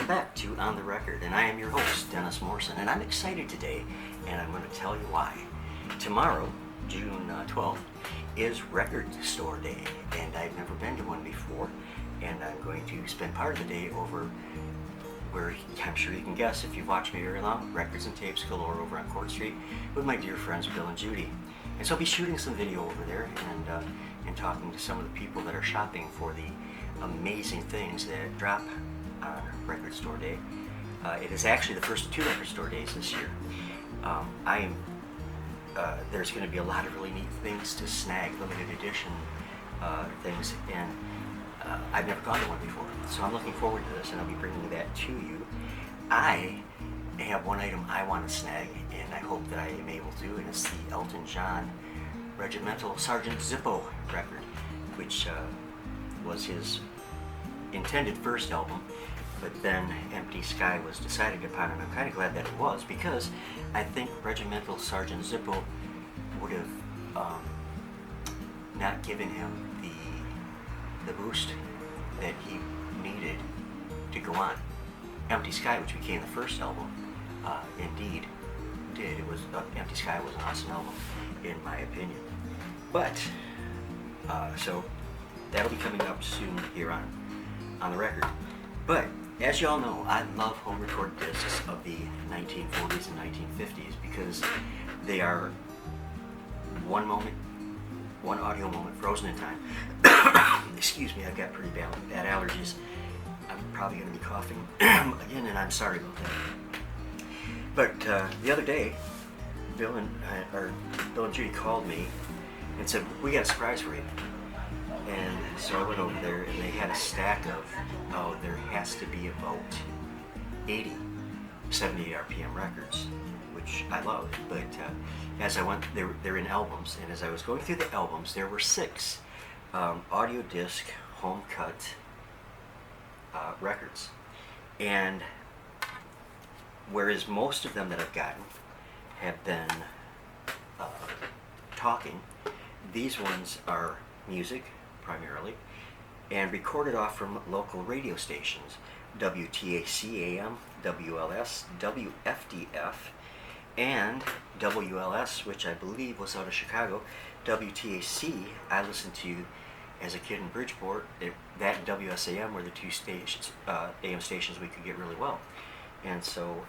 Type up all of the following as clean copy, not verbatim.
Welcome back to On the Record, and I am your host, Dennis Morrison, and I'm excited today, and I'm going to tell you why. Tomorrow, June 12th, is Record Store Day, and I've never been to one before, and I'm going to spend part of the day over where I'm sure you can guess if you've watched me very long, Records and Tapes galore over on Court Street with my dear friends Bill and Judy. And so I'll be shooting some video over there and talking to some of the people that are shopping for the amazing things that drop on Record Store Day. It is actually the first of 2 Record Store Days this year. There's going to be a lot of really neat things to snag, limited edition things, and I've never gone to one before, so I'm looking forward to this, and I'll be bringing that to you. I have one item I want to snag, and I hope that I am able to, and it's the Elton John Regimental Sergeant Zippo record, which was his intended first album, but then Empty Sky was decided upon, and I'm kind of glad that it was, because I think Regimental Sergeant Zippo would have not given him the boost that he needed to go on. Empty Sky, which became the first album, indeed did. It was Empty Sky was an awesome album, in my opinion. But so that'll be coming up soon here on the record. But as you all know, I love home recorded discs of the 1940s and 1950s because they are one audio moment frozen in time. Excuse me, I've got pretty bad allergies. I'm probably going to be coughing again, and I'm sorry about that. But the other day, Bill and Judy called me and said, "We got a surprise for you." And so I went over there, and they had a stack of, there has to be about 80 78 RPM records, which I love. But as I went, they're in albums, and as I was going through the albums, there were 6 audio disc home cut records. And whereas most of them that I've gotten have been talking, these ones are music primarily, and recorded off from local radio stations, Wtac-Am, WLS, WFDF, and WLS, which I believe was out of Chicago. WTAC, I listened to as a kid in Bridgeport. That and WSAM were the 2 stations, AM stations we could get really well. And so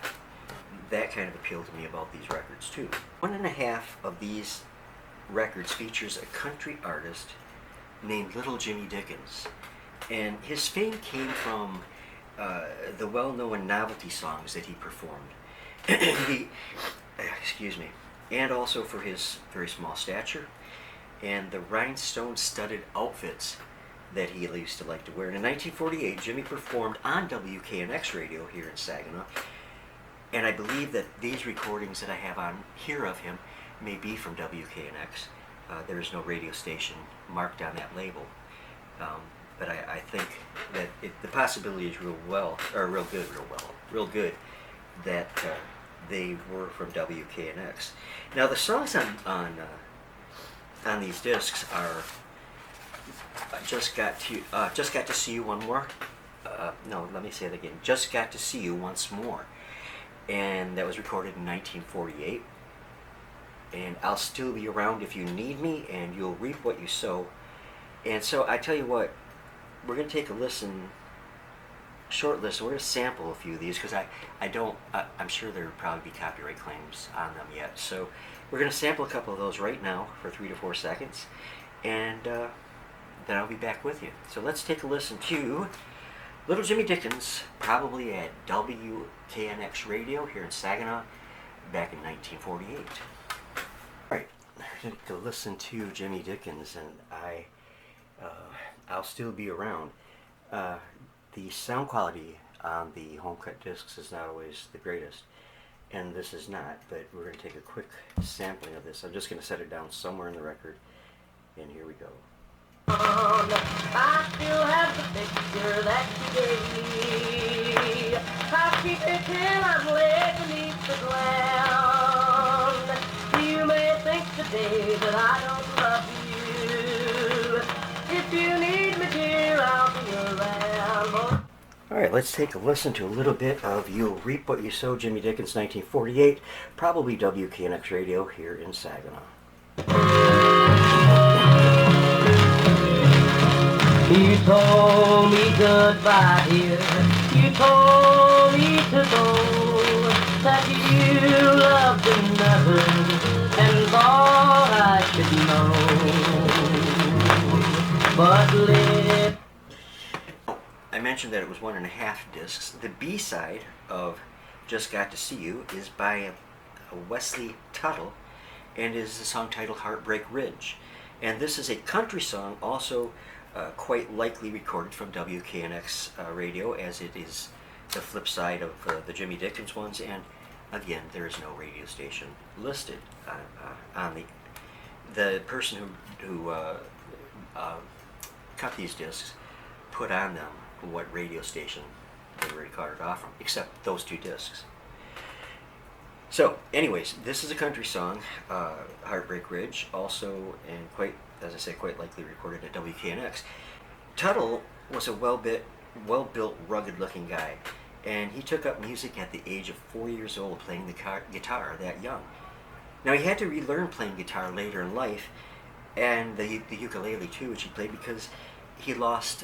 that kind of appealed to me about these records too. 1.5 of these records features a country artist named Little Jimmy Dickens. And his fame came from the well-known novelty songs that he performed. Excuse me. And also for his very small stature and the rhinestone-studded outfits that he used to like to wear. And in 1948, Jimmy performed on WKNX radio here in Saginaw. And I believe that these recordings that I have on here of him may be from WKNX. There is no radio station marked on that label. But I think that the possibility is real good that they were from WKNX. Now the songs on these discs are Just Got to See You One More. No, let me say that again. Just Got to See You Once More, and that was recorded in 1948. And I'll Still Be Around If You Need Me, and You'll Reap What You Sow. And so I tell you what, we're going to take a listen, short listen. We're going to sample a few of these because I'm sure there will probably be copyright claims on them yet. So we're going to sample a couple of those right now for 3 to 4 seconds, and then I'll be back with you. So let's take a listen to Little Jimmy Dickens, probably at WKNX radio here in Saginaw back in 1948. Alright, we're going to listen to Jimmy Dickens, and I'll Still Be Around. The sound quality on the home cut discs is not always the greatest, and this is not, but we're going to take a quick sampling of this. I'm just going to set it down somewhere in the record, and here we go. I still have the picture that you gave me. I keep it till I'm laid beneath the ground. You may think today that I don't love you. If you need me, dear, I'll be around. All right. right, let's take a listen to a little bit of You'll Reap What You Sow, Jimmy Dickens, 1948, probably WKNX Radio here in Saginaw. You told me goodbye, dear. You told me to go, that you loved another and thought I should know. But live. I mentioned that it was 1.5 discs. The B-side of Just Got to See You is by Wesley Tuttle and is the song titled Heartbreak Ridge. And this is a country song, also quite likely recorded from WKNX radio, as it is the flip side of the Jimmy Dickens ones. And again, there is no radio station listed on the person who cut these discs put on them what radio station they were recorded off from, except those 2 discs. So, anyways, this is a country song, Heartbreak Ridge, also, and quite, as I say, quite likely recorded at WKNX. Tuttle was a well-built, rugged-looking guy, and he took up music at the age of 4 years old, playing the guitar that young. Now, he had to relearn playing guitar later in life, and the ukulele too, which he played, because he lost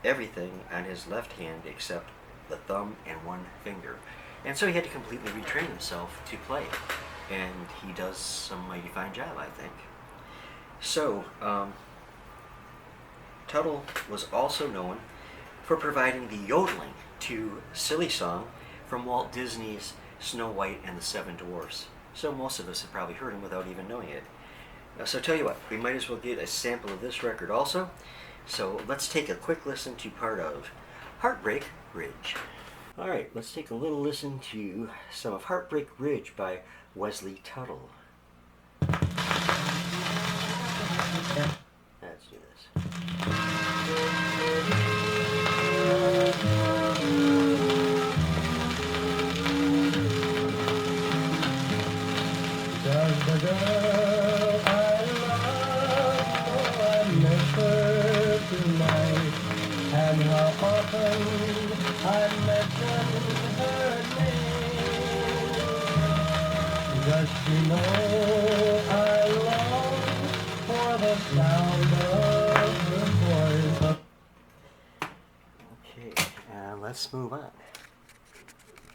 everything on his left hand except the thumb and 1 finger. And so he had to completely retrain himself to play. And he does some mighty fine job, I think. So, Tuttle was also known for providing the yodeling to Silly Song from Walt Disney's Snow White and the Seven Dwarfs. So most of us have probably heard him without even knowing it. So tell you what, we might as well get a sample of this record also. So let's take a quick listen to part of Heartbreak Ridge. Alright, let's take a little listen to some of Heartbreak Ridge by Wesley Tuttle. Let's do this. Does the girl I love know I miss her tonight? And how often I mention her name? Does she know I long for the sound of her voice? Okay, and let's move on.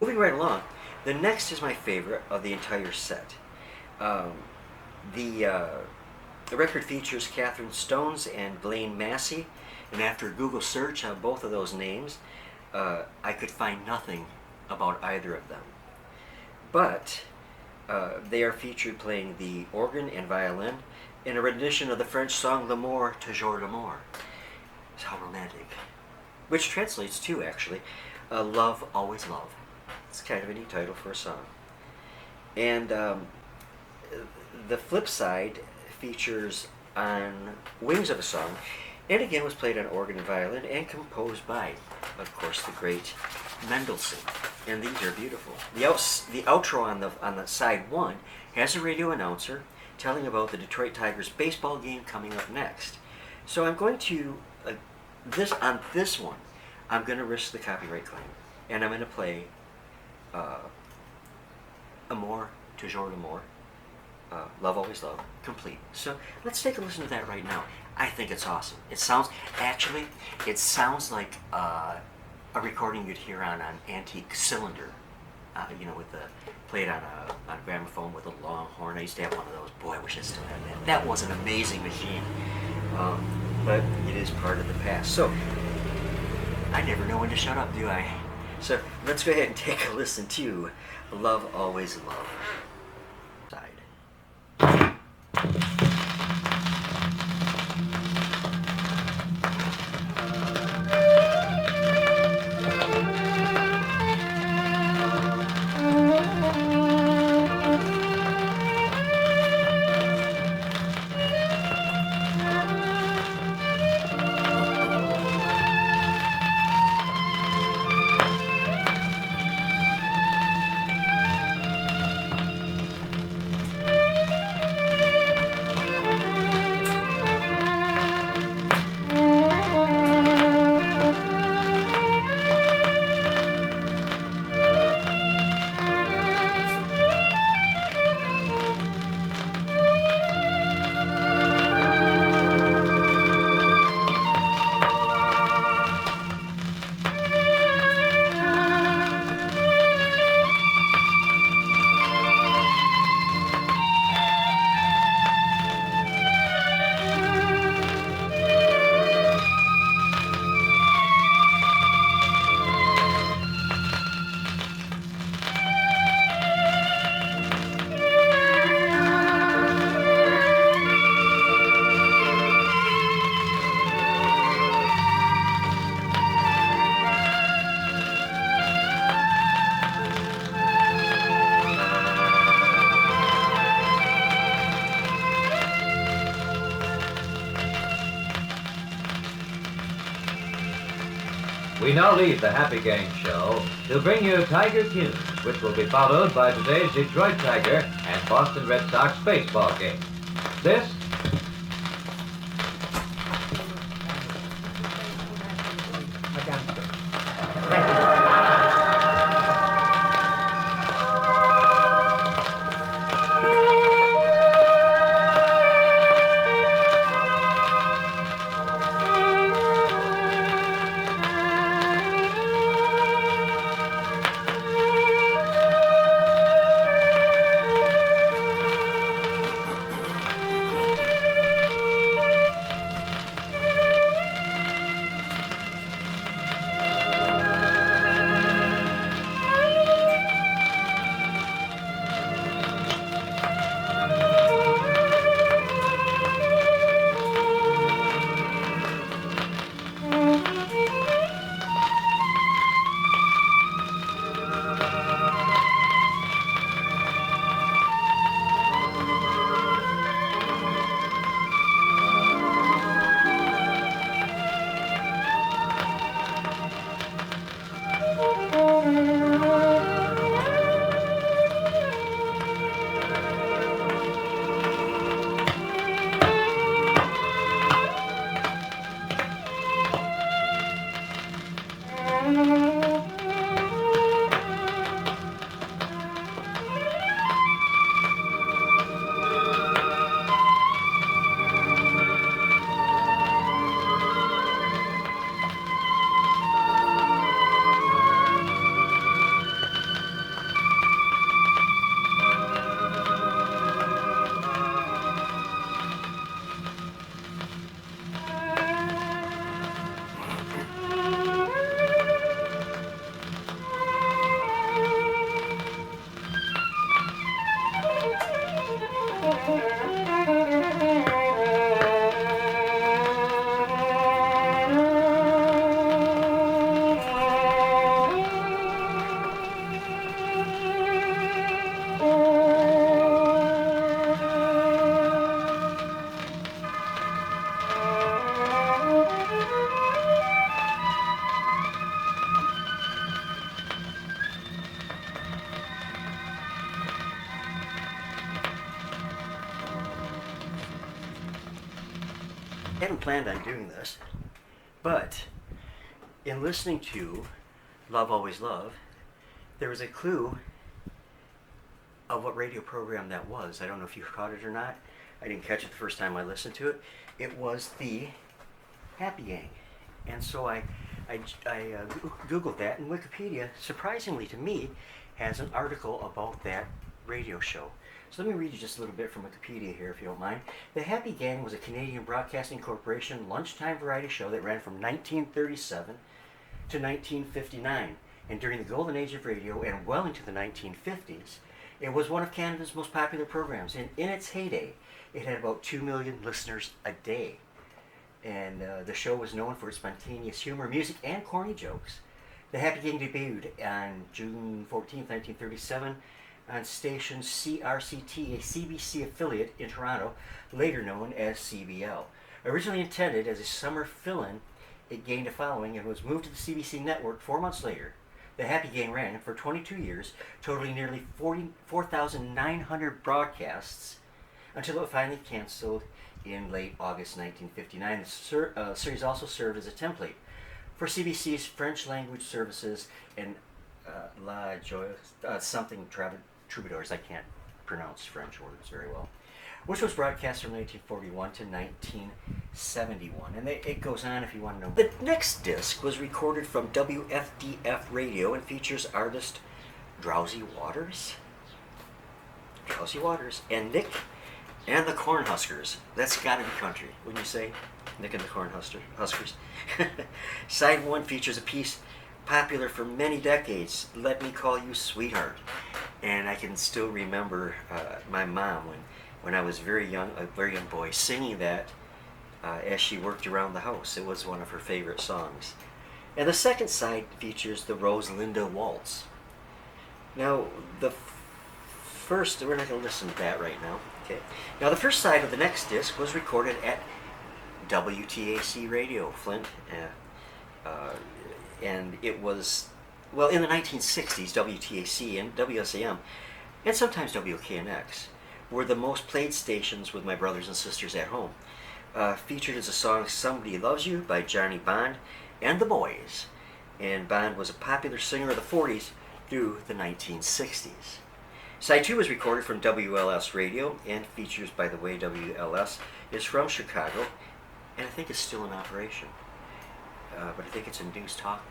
Moving right along, the next is my favorite of the entire set. The record features Catherine Stones and Blaine Massey, and after a Google search on both of those names, I could find nothing about either of them. But they are featured playing the organ and violin in a rendition of the French song L'amour, toujours l'amour. How romantic. Which translates to, actually, love, always love. It's kind of a neat title for a song. And the flip side features on Wings of a Song, and again was played on organ and violin and composed by, of course, the great Mendelssohn. And these are beautiful. The outro on the side 1 has a radio announcer telling about the Detroit Tigers baseball game coming up next. So I'm going to on this one, I'm going to risk the copyright claim, and I'm going to play Amour, toujours l'amour, Love Always Love, complete. So let's take a listen to that right now. I think it's awesome. It sounds like a recording you'd hear on an antique cylinder, with played on a gramophone with a long horn. I used to have one of those. Boy, I wish I still had that. That was an amazing machine. But it is part of the past. So I never know when to shut up, do I? So let's go ahead and take a listen to Love Always Love. Side. We now leave the Happy Gang show to bring you Tiger Tunes, which will be followed by today's Detroit Tiger and Boston Red Sox baseball game. This I hadn't planned on doing this, but in listening to Love Always Love, there was a clue of what radio program that was. I don't know if you caught it or not. I didn't catch it the first time I listened to it. It was the Happy Gang. And so I Googled that, and Wikipedia, surprisingly to me, has an article about that radio show. So let me read you just a little bit from Wikipedia here, if you don't mind. The Happy Gang was a Canadian Broadcasting Corporation lunchtime variety show that ran from 1937 to 1959. And during the golden age of radio and well into the 1950s, it was one of Canada's most popular programs. And in its heyday, it had about 2 million listeners a day. And the show was known for its spontaneous humor, music, and corny jokes. The Happy Gang debuted on June 14, 1937, on station CRCT, a CBC affiliate in Toronto, later known as CBL. Originally intended as a summer fill-in, it gained a following and was moved to the CBC network 4 months later. The Happy Gang ran for 22 years, totaling nearly 4,900 broadcasts, until it finally canceled in late August 1959. The series also served as a template for CBC's French language services and La Joie, something Troubadours, I can't pronounce French words very well, which was broadcast from 1941 to 1971. And it goes on if you want to know. The next disc was recorded from WFDF Radio and features artist Drowsy Waters and Nick and the Cornhuskers. That's gotta be country, wouldn't you say? Nick and the Cornhuskers. Side 1 features a piece popular for many decades, Let Me Call You Sweetheart. And I can still remember my mom when I was a very young boy, singing that as she worked around the house. It was one of her favorite songs. And the second side features the Rosalinda Waltz. Now, the first, we're not going to listen to that right now. Okay. Now, the first side of the next disc was recorded at WTAC Radio, Flint, and it was, well, in the 1960s, WTAC and WSAM, and sometimes WKNX, were the most played stations with my brothers and sisters at home. Featured is the song Somebody Loves You by Johnny Bond and the Boys. And Bond was a popular singer of the 40s through the 1960s. Side 2 was recorded from WLS Radio and features, by the way, WLS is from Chicago and I think it's still in operation. But I think it's a news talk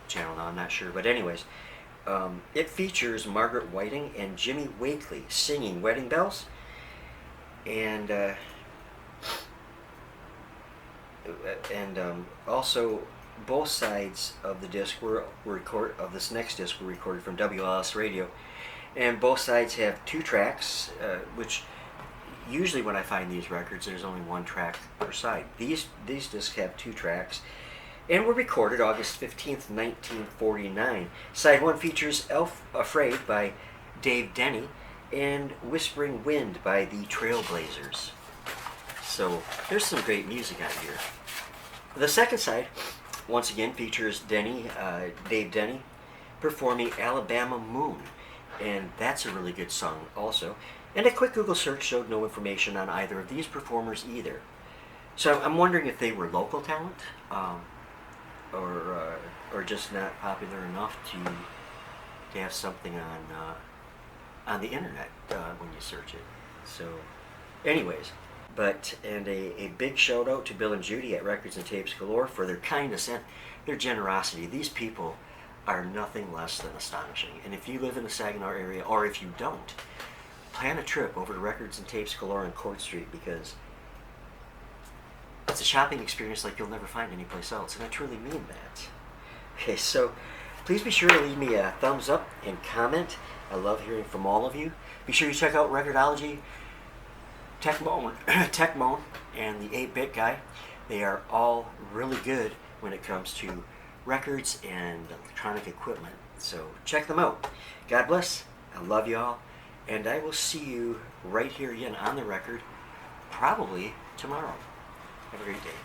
channel now, I'm not sure. But anyways, it features Margaret Whiting and Jimmy Wakely singing Wedding Bells. And also both sides of the disc were of this next disc were recorded from WLS Radio, and both sides have 2 tracks, which usually when I find these records there's only 1 track per side. These discs have 2 tracks and were recorded August 15th, 1949. Side 1 features Elf Afraid by Dave Denny and Whispering Wind by the Trailblazers. So there's some great music on here. The second side, once again, features Dave Denny, performing Alabama Moon, and that's a really good song also. And a quick Google search showed no information on either of these performers either. So I'm wondering if they were local talent, or just not popular enough to have something on the internet when you search it. So, anyways. And a big shout out to Bill and Judy at Records and Tapes Galore for their kindness and their generosity. These people are nothing less than astonishing. And if you live in the Saginaw area, or if you don't, plan a trip over to Records and Tapes Galore on Court Street, because it's a shopping experience like you'll never find anyplace else, and I truly mean that. Okay, so please be sure to leave me a thumbs up and comment. I love hearing from all of you. Be sure you check out Recordology, Tech-Moan, and the 8-Bit Guy. They are all really good when it comes to records and electronic equipment. So check them out. God bless. I love you all. And I will see you right here again on the record, probably tomorrow. Have a great day.